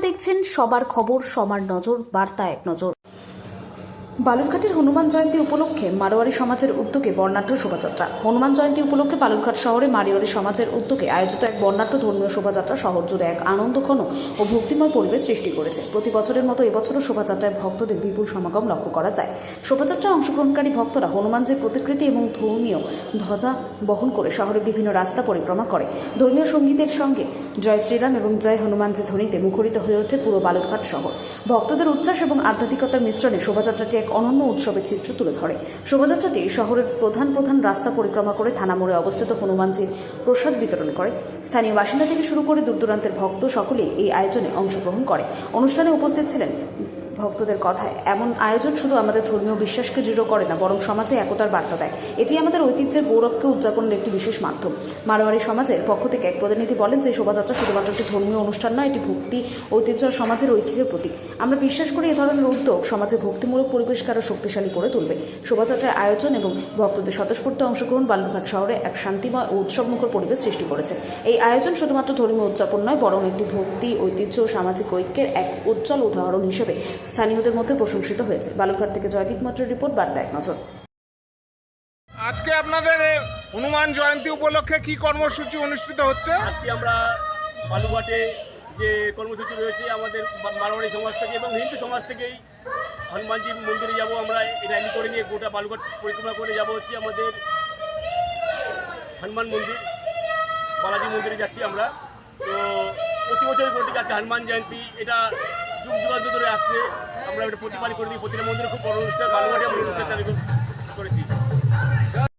দেখছেন সবার খবর, সবার নজর, বার্তা এক নজর। বালুরঘাটের হনুমান জয়ন্তী উপলক্ষে মারোয়ারি সমাজের উদ্যোগে বর্ণাঢ্য শোভাযাত্রা। হনুমান জয়ন্তী উপলক্ষে বালুরঘাট শহরে মারোয়ারি সমাজের উদ্যোগে আয়োজিত এক বর্ণাঢ্য ধর্মীয় শোভাযাত্রা শহর জুড়ে এক আনন্দঘন ও ভক্তিময় পরিবেশ সৃষ্টি করেছে। প্রতি বছরের মতো এবছরও শোভাযাত্রায় ভক্তদের বিপুল সমাগম লক্ষ্য করা যায়। শোভাযাত্রায় অংশগ্রহণকারী ভক্তরা হনুমানজির প্রতিকৃতি এবং ধর্মীয় ধ্বজা বহন করে শহরের বিভিন্ন রাস্তা পরিক্রমা করে। ধর্মীয় সঙ্গীতের সঙ্গে জয় শ্রীরাম এবং জয় হনুমানজি ধ্বনিতে মুখরিত হয়ে ওঠে পুরো বালুরঘাট শহর। ভক্তদের উচ্ছ্বাস এবং আধ্যাত্মিকতার মিশ্রণে শোভাযাত্রাটি এক অনন্য উৎসবের চিত্র তুলে ধরে। শোভাযাত্রাটি শহরের প্রধান রাস্তা পরিক্রমা করে থানা মোড়ে অবস্থিত হনুমানজির প্রসাদ বিতরণ করে। স্থানীয় বাসিন্দা থেকে শুরু করে দূরদূরান্তের ভক্ত সকলেই এই আয়োজনে অংশগ্রহণ করে। অনুষ্ঠানে উপস্থিত ছিলেন ভক্তদের কথায়, এমন আয়োজন শুধু আমাদের ধর্মীয় বিশ্বাসকে দৃঢ় করে না, বরং সমাজে একতার বার্তা দেয়। এটি আমাদের ঐতিহ্যের গৌরবকে উদযাপনের একটি বিশেষ মাধ্যম। মারোয়ারি সমাজের পক্ষ থেকে এক প্রতিনিধি বলেন যে শোভাযাত্রা শুধুমাত্র একটি ধর্মীয় অনুষ্ঠান নয়, এটি ভক্তি, ঐতিহ্য আর সমাজের ঐক্যের প্রতীক। আমরা বিশ্বাস করি এ ধরনের উদ্যোগ সমাজে ভক্তিমূলক পরিবেশকে আরও শক্তিশালী করে তুলবে। শোভাযাত্রার আয়োজন এবং ভক্তদের স্বতঃস্ফূর্ত অংশগ্রহণ বালুরঘাট শহরে এক শান্তিময় ও উৎসবমুখর পরিবেশ সৃষ্টি করেছে। এই আয়োজন শুধুমাত্র ধর্মীয় উদযাপন নয়, বরং একটি ভক্তি, ঐতিহ্য ও সামাজিক ঐক্যের এক উজ্জ্বল উদাহরণ হিসেবে স্থানীয়দের মধ্যে প্রশংসিত হয়েছে। বালুরঘাট থেকে জয়দীপ মৈত্রের রিপোর্ট, বার্তা এক নজর। আজকে আপনাদের হনুমান জয়ন্তী উপলক্ষে কি কর্মসূচি অনুষ্ঠিত হচ্ছে? আজকে আমরা বালুঘাটে যে কর্মসূচি রয়েছে আমাদের মারোয়ারি সমাজ থেকে এবং হিন্দু সমাজ থেকেই হনুমানজির মন্দিরে যাব। আমরা র্যালি করে নিয়ে গোটা বালুঘাট পরিক্রমা করে যাব হচ্ছে আমাদের হনুমান মন্দির, বালাজি মন্দিরে যাচ্ছি আমরা। তো প্রতি বছরই করে দিকে আজকে হনুমান জয়ন্তী, এটা যুগ যুগান্ত ধরে আসছে। আমরা এটা প্রতিবারই করে দিই, প্রতিটা মন্দিরে খুব বড় অনুষ্ঠান, বালুঘাটে আমরা অনুষ্ঠান চালু করি।